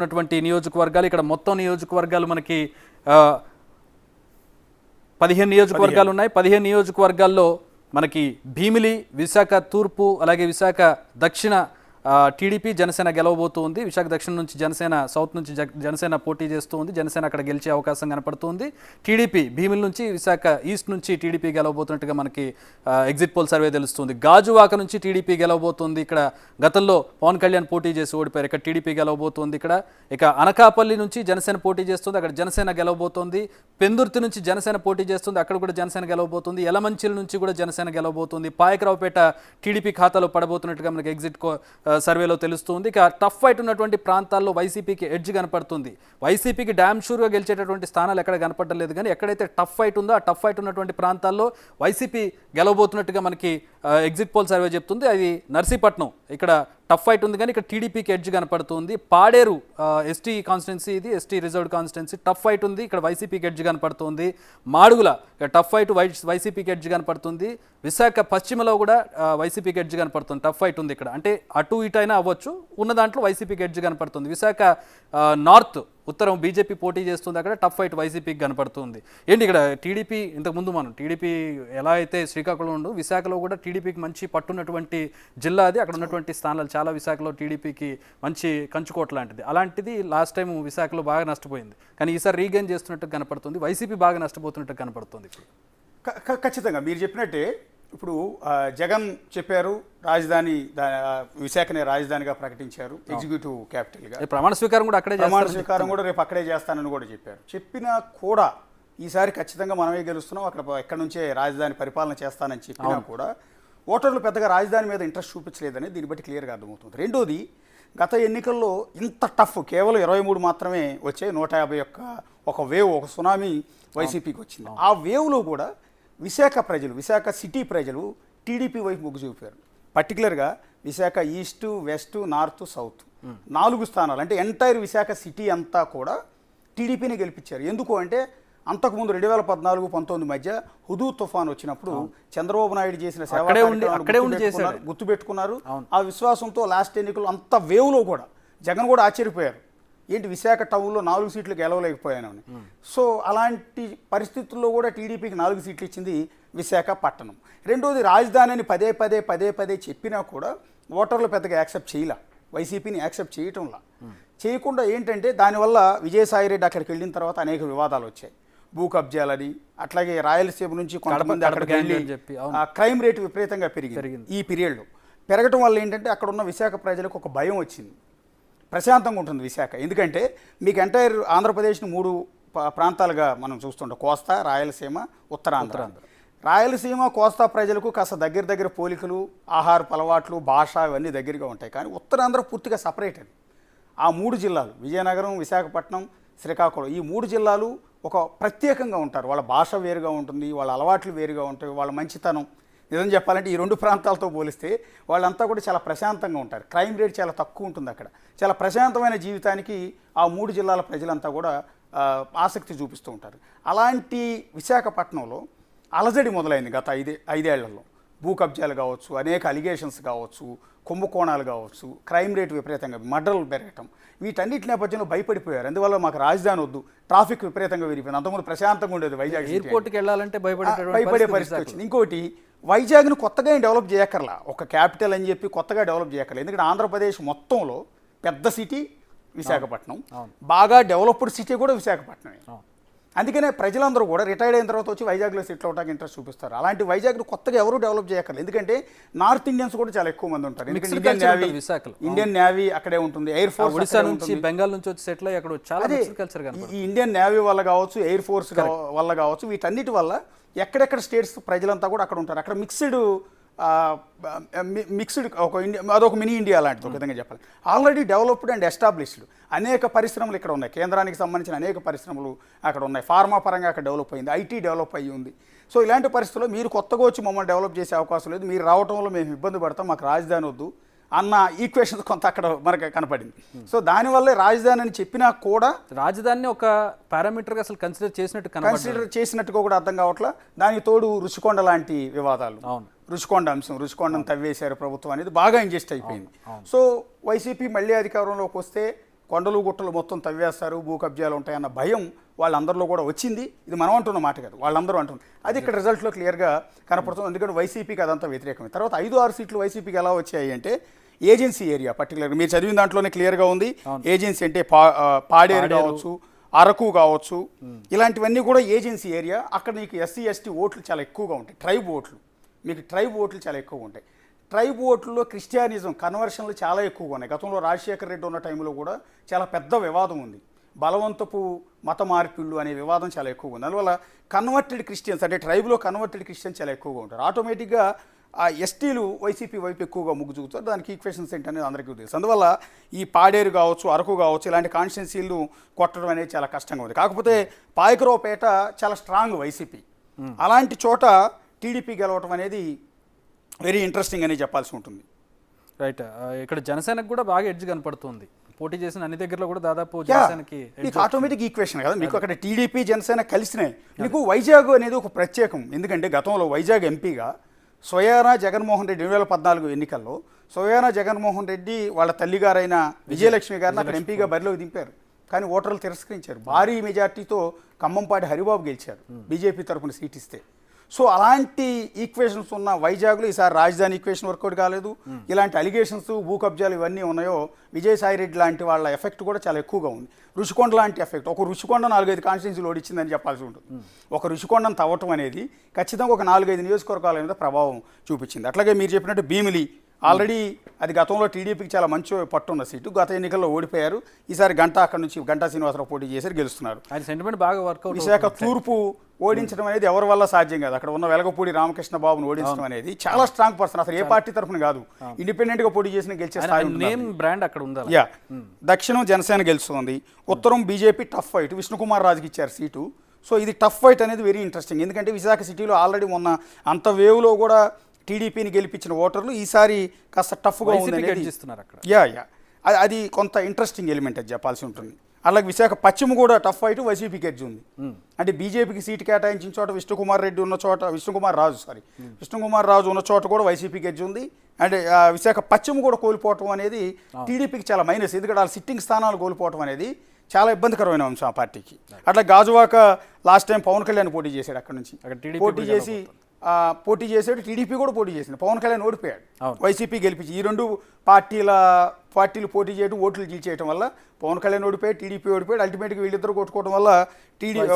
ఉన్నటువంటి నియోజకవర్గాలు ఇక్కడ మొత్తం నియోజకవర్గాలు మనకి 15 నియోజకవర్గాలు ఉన్నాయి. 15 నియోజకవర్గాల్లో మనకి భీమిలి, విశాఖ తూర్పు, అలాగే విశాఖ దక్షిణ టీడీపీ జనసేన గెలవబోతుంది. విశాఖ దక్షిణ నుంచి జనసేన, సౌత్ నుంచి జనసేన పోటీ చేస్తుంది. జనసేన అక్కడ గెలిచే అవకాశం కనపడుతుంది. టీడీపీ భీమిలి నుంచి, విశాఖ ఈస్ట్ నుంచి టీడీపీ గెలవబోతున్నట్టుగా మనకి ఎగ్జిట్ పోల్ సర్వే తెలుస్తుంది. గాజువాక నుంచి టీడీపీ గెలవబోతుంది. ఇక్కడ గతంలో పవన్ కళ్యాణ్ పోటీ చేసి ఓడిపోయారు. ఇక్కడ టీడీపీ గెలవబోతుంది. ఇక అనకాపల్లి నుంచి జనసేన పోటీ చేస్తుంది. అక్కడ జనసేన గెలవబోతోంది. పెందుర్తి నుంచి జనసేన పోటీ చేస్తుంది. అక్కడ కూడా జనసేన గెలవబోతుంది. యలమంచిల నుంచి కూడా జనసేన గెలవబోతుంది. పాయకరావుపేట టీడీపీ ఖాతాలో పడబోతున్నట్టుగా మనకి ఎగ్జిట్ సర్వేలో తెలుస్తుంది. ఇక టఫ్ ఫైట్ ఉన్నటువంటి ప్రాంతాల్లో వైసీపీకి ఎడ్జ్ కనపడుతుంది. వైసీపీకి డ్యామ్ షూర్గా గెలిచేటటువంటి స్థానాలు ఎక్కడ కనపడలేదు, కానీ ఎక్కడైతే టఫ్ ఫైట్ ఉందో ఆ టఫ్ ఫైట్ ఉన్నటువంటి ప్రాంతాల్లో వైసీపీ గెలవబోతున్నట్టుగా మనకి ఎగ్జిట్ పోల్ సర్వే చెప్తుంది. అది నర్సీపట్నం, ఇక్కడ టఫ్ ఫైట్ ఉంది, కానీ ఇక్కడ టీడీపీకి ఎడ్జ్ కనపడుతుంది. పాడేరు ఎస్టీ కాన్స్టిట్యున్సీ, ఇది ST reserved constituency, tough fight ఉంది, ఇక్కడ వైసీపీకి ఎడ్జ్ కనపడుతుంది. మాడుగుల టఫ్ ఫైట్ వైసీపీకి ఎడ్జ్ కనపడుతుంది. విశాఖ పశ్చిమలో కూడా వైసీపీకి ఎడ్జ్ కనపడుతుంది. టఫ్ ఫైట్ ఉంది ఇక్కడ, అంటే అటు ఇటు అయినా అవ్వచ్చు, ఉన్న దాంట్లో వైసీపీకి ఎడ్జ్ కనపడుతుంది. విశాఖ నార్త్, ఉత్తరం బీజేపీ పోటీ చేస్తుంది. అక్కడ టఫ్ ఫైట్ వైసీపీకి కనపడుతుంది. ఏంటి ఇక్కడ టీడీపీ, ఇంతకుముందు మనం టీడీపీ ఎలా అయితే శ్రీకాకుళం ఉండు, విశాఖలో కూడా టీడీపీకి మంచి పట్టున్నటువంటి జిల్లా అది. అక్కడ ఉన్నటువంటి స్థానాలు చాలా విశాఖలో టీడీపీకి మంచి కంచుకోట లాంటిది. అలాంటిది లాస్ట్ టైం విశాఖలో బాగా నష్టపోయింది, కానీ ఈసారి రీగెయిన్ చేస్తున్నట్టు కనపడుతుంది. వైసీపీ బాగా నష్టపోతున్నట్టు కనపడుతుంది. ఖచ్చితంగా మీరు చెప్పినట్టే ఇప్పుడు జగన్ చెప్పారు, రాజధాని విశాఖనే రాజధానిగా ప్రకటించారు, ఎగ్జిక్యూటివ్ క్యాపిటల్గా. ప్రమాణ స్వీకారం కూడా రేపు అక్కడే చేస్తానని కూడా చెప్పారు. చెప్పినా కూడా ఈసారి ఖచ్చితంగా మనమే గెలుస్తున్నాం, ఎక్కడి నుంచే రాజధాని పరిపాలన చేస్తానని చెప్పినా కూడా ఓటర్లు పెద్దగా రాజధాని మీద ఇంట్రెస్ట్ చూపించలేదని దీన్ని బట్టి క్లియర్గా అర్థమవుతుంది. రెండోది, గత ఎన్నికల్లో ఇంత టఫ్ కేవలం 23 మాత్రమే వచ్చాయి. 151 ఒక వేవ్, ఒక సునామీ వైసీపీకి వచ్చింది. ఆ వేవ్లో కూడా విశాఖ ప్రజలు, విశాఖ సిటీ ప్రజలు టీడీపీ వైపు మొగ్గు చూపారు. పర్టికులర్గా Visakha east, west, north, south 4 స్థానాలు, అంటే ఎంటైర్ విశాఖ సిటీ అంతా కూడా టీడీపీని గెలిపించారు. ఎందుకు అంటే అంతకుముందు 2014-19 మధ్య హుదూద్ తుఫాన్ వచ్చినప్పుడు చంద్రబాబు నాయుడు చేసిన సేవ గుర్తుపెట్టుకున్నారు. ఆ విశ్వాసంతో లాస్ట్ ఎన్నికలు అంత వేవ్లో కూడా జగన్ కూడా ఆశ్చర్యపోయారు, ఏంటి విశాఖ టౌన్లో 4 సీట్లు గెలవలేకపోయానని. సో అలాంటి పరిస్థితుల్లో కూడా టీడీపీకి 4 సీట్లు ఇచ్చింది విశాఖ పట్టణం. రెండోది, రాజధానిని పదే చెప్పినా కూడా ఓటర్లు పెద్దగా యాక్సెప్ట్ చేయలే, వైసీపీని యాక్సెప్ట్ చేయటంలా. చేయకుండా ఏంటంటే దానివల్ల విజయసాయిరెడ్డి అక్కడికి వెళ్ళిన తర్వాత అనేక వివాదాలు వచ్చాయి. భూ కబ్జాలని, అట్లాగే రాయలసీమ నుంచి కొంతమంది అక్కడికి వెళ్ళి క్రైమ్ రేటు విపరీతంగా పెరిగింది. ఈ పీరియడ్లో పెరగటం వల్ల ఏంటంటే అక్కడ ఉన్న విశాఖ ప్రజలకు ఒక భయం వచ్చింది. ప్రశాంతంగా ఉంటుంది విశాఖ, ఎందుకంటే మీకు ఎంటైర్ ఆంధ్రప్రదేశ్ని 3 ప్రాంతాలుగా మనం చూస్తుంటాం, కోస్తా, రాయలసీమ, ఉత్తరాంధ్ర. రాయలసీమ, కోస్తా ప్రజలకు కాస్త దగ్గర పోలికలు, ఆహారపు అలవాట్లు, భాష ఇవన్నీ దగ్గరగా ఉంటాయి. కానీ ఉత్తరాంధ్ర పూర్తిగా సపరేట్ అది. ఆ 3 జిల్లాలు, విజయనగరం, విశాఖపట్నం, శ్రీకాకుళం, ఈ 3 జిల్లాలు ఒక ప్రత్యేకంగా ఉంటారు. వాళ్ళ భాష వేరుగా ఉంటుంది, వాళ్ళ అలవాట్లు వేరుగా ఉంటాయి, వాళ్ళ మంచితనం. నిజం చెప్పాలంటే ఈ 2 ప్రాంతాలతో పోలిస్తే వాళ్ళంతా కూడా చాలా ప్రశాంతంగా ఉంటారు. క్రైమ్ రేట్ చాలా తక్కువ ఉంటుంది అక్కడ. చాలా ప్రశాంతమైన జీవితానికి ఆ 3 జిల్లాల ప్రజలంతా కూడా ఆసక్తి చూపిస్తూ ఉంటారు. అలాంటి విశాఖపట్నంలో అలజడి మొదలైంది గత 5 ఏళ్లలో. భూ కబ్జాలు కావచ్చు, అనేక అలిగేషన్స్ కావచ్చు, కుంభకోణాలు కావచ్చు, క్రైమ్ రేట్ విపరీతంగా, మర్డర్లు పెరగటం, వీటన్నిటి నేపథ్యంలో భయపడిపోయారు. అందువల్ల మాకు రాజధాని వద్దు, ట్రాఫిక్ విపరీతంగా పెరిగిపోయింది. అంతకుముందు ప్రశాంతంగా ఉండేది వైజాగ్, ఎయిర్పోర్ట్కి వెళ్ళాలంటే భయపడే పరిస్థితి వచ్చింది. ఇంకోటి, వైజాగ్ను కొత్తగా డెవలప్ చేయక్కర్లా, ఒక క్యాపిటల్ అని చెప్పి కొత్తగా డెవలప్ చేయక్కర్లేదు. ఎందుకంటే ఆంధ్రప్రదేశ్ మొత్తంలో పెద్ద సిటీ విశాఖపట్నం, బాగా డెవలప్డ్ సిటీ కూడా విశాఖపట్నమే. అందుకనే ప్రజలందరూ కూడా రిటైర్డ్ అయిన తర్వాత వచ్చి వైజాగ్లో సెటిల్ అవడానికి ఇంట్రెస్ట్ చూపిస్తారు. అలాంటి వైజాగ్ను కొత్తగా ఎవరు డెవలప్ చేయక్కర్లేదు, ఎందుకంటే నార్త్ ఇండియన్స్ కూడా చాలా ఎక్కువ మంది ఉంటారు. ఇండియన్ నేవీ అక్కడే ఉంటుంది, ఎయిర్ ఫోర్స్ బెంగాల్ నుంచి వచ్చి సెటిల్ అయ్యి అక్కడ చాలా కల్చర్. ఈ ఇండియన్ నేవీ వల్ల కావచ్చు, ఎయిర్ ఫోర్స్ వల్ల కావచ్చు, వీటన్నిటి వల్ల ఎక్కడెక్కడ స్టేట్స్ ప్రజలంతా కూడా అక్కడ ఉంటారు. అక్కడ మిక్స్డ్ ఒక ఇండియా, అదొక మినీ ఇండియా లాంటిది ఒక విధంగా చెప్పాలి. ఆల్రెడీ డెవలప్డ్ అండ్ ఎస్టాబ్లిష్డ్ అనేక పరిశ్రమలు ఇక్కడ ఉన్నాయి. కేంద్రానికి సంబంధించిన అనేక పరిశ్రమలు అక్కడ ఉన్నాయి. ఫార్మా పరంగా అక్కడ డెవలప్ అయింది, ఐటీ డెవలప్ అయ్యి ఉంది. సో ఇలాంటి పరిస్థితుల్లో మీరు కొత్తగా వచ్చి మమ్మల్ని డెవలప్ చేసే అవకాశం లేదు, మీరు రావడంలో మేము ఇబ్బంది పడతాం, మాకు రాజధాని వద్దు అన్న ఈక్వేషన్ కొంత అక్కడ మనకు కనపడింది. సో దానివల్లే రాజధాని అని చెప్పినా కూడా రాజధానిని ఒక పారామీటర్గా అసలు కన్సిడర్ చేసినట్టుగా కూడా అర్థం కావట్లా. దానికి తోడు రుషికొండ లాంటి వివాదాలు, రుషికొండ అంశం, రుషికొండను తవ్వేశారు ప్రభుత్వం అనేది బాగా ఇంజెస్ట్ అయిపోయింది. సో వైసీపీ మళ్ళీ అధికారంలోకి వస్తే కొండలు గుట్టలు మొత్తం తవ్వేస్తారు, భూ కబ్జాలు ఉంటాయన్న భయం వాళ్ళందరిలో కూడా వచ్చింది. ఇది మనం అంటున్న మాట కాదు, వాళ్ళందరూ అంటున్నారు. అది ఇక్కడ రిజల్ట్లో క్లియర్గా కనపడుతుంది. ఎందుకంటే వైసీపీకి అదంతా వ్యతిరేకమే. తర్వాత 5-6 సీట్లు వైసీపీకి ఎలా వచ్చాయి అంటే ఏజెన్సీ ఏరియా పర్టికులర్గా మీరు చదివిన దాంట్లోనే క్లియర్గా ఉంది. ఏజెన్సీ అంటే పాడేరు కావచ్చు, అరకు కావచ్చు, ఇలాంటివన్నీ కూడా ఏజెన్సీ ఏరియా. అక్కడ నీకు ఎస్సీ ఎస్టీ ఓట్లు చాలా ఎక్కువగా ఉంటాయి. ట్రైబ్ ఓట్లు మీకు ట్రైబ్ ఓట్లు చాలా ఎక్కువగా ఉంటాయి. ట్రైబ్ ఓట్లలో క్రిస్టియానిజం కన్వర్షన్లు చాలా ఎక్కువగా ఉన్నాయి. గతంలో రాజశేఖర రెడ్డి ఉన్న టైంలో కూడా చాలా పెద్ద వివాదం ఉంది. బలవంతపు మత మార్పిళ్ళు అనే వివాదం చాలా ఎక్కువగా ఉంది. అందువల్ల కన్వర్టెడ్ క్రిస్టియన్స్ అంటే ట్రైబ్లో కన్వర్టెడ్ క్రిస్టియన్స్ చాలా ఎక్కువగా ఉంటారు. ఆటోమేటిక్గా ఆ ఎస్టీలు వైసీపీ వైపు ఎక్కువగా మొగ్గు చూపుతారు. దానికి ఈక్వేషన్స్ ఏంటనేది అందరికీ తెలుసు. అందువల్ల ఈ పాడేరు కావచ్చు, అరకు కావచ్చు, ఇలాంటి కాన్స్టిట్యున్సీలు కొట్టడం అనేది చాలా కష్టంగా ఉంది. కాకపోతే పాయకరావుపేట చాలా స్ట్రాంగ్ వైసీపీ. అలాంటి చోట టీడీపీ గెలవటం అనేది వెరీ ఇంట్రెస్టింగ్ అని చెప్పాల్సి ఉంటుంది. రైట్. ఇక్కడ జనసేనకు కూడా బాగా ఎడ్జ్ కనపడుతుంది. పోటీ చేసిన అన్ని దగ్గరలో కూడా దాదాపు జనసేనకి మీకు ఆటోమేటిక్ ఈక్వేషన్ కదా. మీకు అక్కడ టీడీపీ జనసేన కలిసినాయి. మీకు వైజాగ్ అనేది ఒక ప్రత్యేకం. ఎందుకంటే గతంలో వైజాగ్ ఎంపీగా స్వయానా జగన్మోహన్ రెడ్డి 2014 ఎన్నికల్లో స్వయానా జగన్మోహన్ రెడ్డి వాళ్ళ తల్లిగారైన విజయలక్ష్మి గారిని అక్కడ ఎంపీగా బరిలోకి దింపారు. కానీ ఓటర్లు తిరస్కరించారు. భారీ మెజార్టీతో ఖమ్మంపాటి హరిబాబు గెలిచారు బీజేపీ తరఫున సీట్ ఇస్తే. సో అలాంటి ఈక్వేషన్స్ ఉన్న వైజాగ్లో ఈసారి రాజధాని ఈక్వేషన్ వర్కౌట్ కాలేదు. ఇలాంటి అలిగేషన్స్, భూ కబ్జాలు ఇవన్నీ ఉన్నాయో విజయసాయిరెడ్డి లాంటి వాళ్ళ ఎఫెక్ట్ కూడా చాలా ఎక్కువగా ఉంది. రుషికొండ లాంటి ఎఫెక్ట్. ఒక రుషికొండ 4-5 కాన్స్టిట్యున్సీలు ఓడిచ్చిందని చెప్పాల్సి ఉంటుంది. ఒక రుషికొండను తవ్వటం అనేది ఖచ్చితంగా ఒక 4-5 నియోజకవర్గాల మీద ప్రభావం చూపించింది. అట్లాగే మీరు చెప్పినట్టు భీమిలి ఆల్రెడీ అది గతంలో టీడీపీకి చాలా మంచి పట్టున్న సీటు. గత ఎన్నికల్లో ఓడిపోయారు. ఈసారి అక్కడ నుంచి గంటా శ్రీనివాసరావు పోటీ చేశారు, గెలుస్తున్నారు. ఆయన సెంటిమెంట్ బాగా వర్కౌట్. విశాఖ తూర్పు ఓడించడం అనేది ఎవరి వల్ల సాధ్యం కాదు. అక్కడ ఉన్న వెలగపూడి రామకృష్ణ బాబును ఓడించడం అనేది చాలా స్ట్రాంగ్ పర్సన్. అసలు ఏ పార్టీ తరఫున కాదు, ఇండిపెండెంట్ గా పోటీ చేసిన గెలిచే నేమ్ బ్రాండ్ అక్కడ ఉంది. యా, దక్షిణం జనసేన గెలుస్తుంది, ఉత్తరం బీజేపీ టఫ్ ఫైట్, విష్ణుకుమార్ రాజుకి ఇచ్చారు సీటు. సో ఇది టఫ్ ఫైట్ అనేది వెరీ ఇంట్రెస్టింగ్. ఎందుకంటే విశాఖ సిటీలో ఆల్రెడీ మొన్న అంత వేవ్లో కూడా టీడీపీని గెలిపించిన ఓటర్లు ఈసారి కాస్త టఫ్గా ఉంది. యా, అది కొంత ఇంట్రెస్టింగ్ ఎలిమెంట్ అది చెప్పాల్సి ఉంటుంది. అలాగే విశాఖ పశ్చిమ కూడా టఫ్ ఫైట్ వైసీపీకి ఎడ్జ్ ఉంది. అంటే బీజేపీకి సీటు కేటాయించిన చోట విష్ణుకుమార్ రాజు ఉన్న చోట కూడా వైసీపీకి ఎడ్జ్ ఉంది. అంటే విశాఖ పశ్చిమ కూడా కోల్పోవటం అనేది టీడీపీకి చాలా మైనస్. ఎందుకంటే వాళ్ళ సిట్టింగ్ స్థానాలు కోల్పోవటం అనేది చాలా ఇబ్బందికరమైన అంశం ఆ పార్టీకి. అట్లా గాజువాక లాస్ట్ టైం పవన్ కళ్యాణ్ పోటీ చేశాడు. అక్కడ నుంచి పోటీ చేసాడు. టీడీపీ కూడా పోటీ చేసింది. పవన్ కళ్యాణ్ ఓడిపోయాడు, వైసీపీ గెలిపించి. ఈ రెండు పార్టీలు పోటీ చేయడం, ఓట్లు గెలిచేయడం వల్ల పవన్ కళ్యాణ్ ఓడిపోయాడు, టీడీపీ ఓడిపోయాడు. అల్టిమేట్గా వీళ్ళిద్దరు కొట్టుకోవడం వల్ల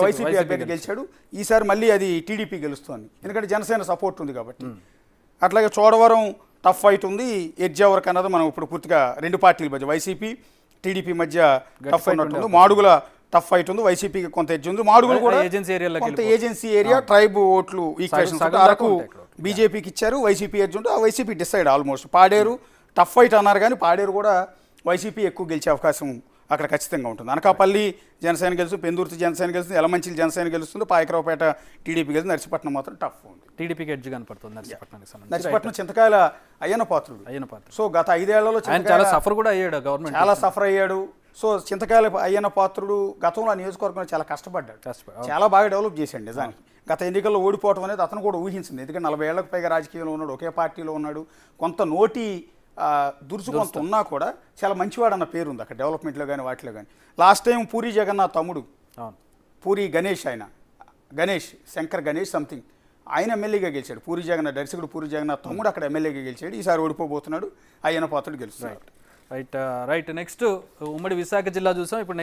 వైసీపీ అభ్యర్థి గెలిచాడు. ఈసారి మళ్ళీ అది టీడీపీ గెలుస్తుంది, ఎందుకంటే జనసేన సపోర్ట్ ఉంది కాబట్టి. అట్లాగే చోడవరం టఫ్ ఫైట్ ఉంది. ఎడ్జ్ ఎవరికి అన్నది మనం ఇప్పుడు పూర్తిగా రెండు పార్టీల మధ్య వైసీపీ టీడీపీ మధ్య టఫ్ ఉన్నట్టుంది. మాడుగుల టఫ్ ఫైట్ ఉంది, వైసీపీకి కొంత ఎడ్జ్ ఉంది. మాడుగులు కూడా కొంత ఏజెన్సీ ఏరియా, ట్రైబ్ ఓట్లు ఈక్వేషన్స్. అరకు బీజేపీకి ఇచ్చారు, వైసీపీ ఎడ్జ్ ఉంటుంది. ఆ YCP decide almost. Paderu tough fight అన్నారు, కానీ పాడేరు కూడా వైసీపీ ఎక్కువ గెలిచే అవకాశం అక్కడ ఖచ్చితంగా ఉంటుంది. అనకాపల్లి జనసేన గెలుస్తుంది, పెందుర్తి జనసేన గెలుస్తుంది, ఎలమంచిలి జనసేన గెలుస్తుంది, పాయకరావుపేట టీడీపీ గెలుస్తుంది, నర్సీపట్నం మాత్రం టఫ్ ఉంది. టీడీపీకి ఎడ్జ్ కనపడుతుంది నర్సీపట్నం. చింతకాయల అయ్యన్న పాత్రుడు. సో గత 5 ఏళ్లలో చాలా సఫర్ కూడా అయ్యాడు, గవర్నమెంట్ చాలా సఫర్ అయ్యాడు. సో చింతకాయల అయ్యన్న పాత్రుడు గతంలో ఆ నియోజకవర్గంలో చాలా కష్టపడ్డాడు, చాలా బాగా డెవలప్ చేశాడు. నిజానికి గత ఎన్నికల్లో ఓడిపోవడం అనేది అతను కూడా ఊహించింది. ఎందుకంటే 40 ఏళ్లకు పైగా రాజకీయంలో ఉన్నాడు, ఒకే పార్టీలో ఉన్నాడు. కొంత నోటి దురుసు కొంత ఉన్నా కూడా చాలా మంచివాడు అన్న పేరు ఉంది అక్కడ డెవలప్మెంట్లో కానీ వాటిలో కానీ. లాస్ట్ టైం పూరి జగన్నాథ్ తమ్ముడు పూరి గణేష్, శంకర్ గణేష్ సంథింగ్, ఆయన ఎమ్మెల్యేగా గెలిచాడు. దర్శకుడు పూరి జగన్నాథ్ తమ్ముడు అక్కడ ఎమ్మెల్యేగా గెలిచాడు. ఈసారి ఓడిపోబోతున్నాడు, అయ్యన్న పాత్రుడు గెలుస్తున్నాడు. రైట్. నెక్స్ట్ ఉమ్మడి విశాఖ జిల్లా చూసాం. ఇప్పుడు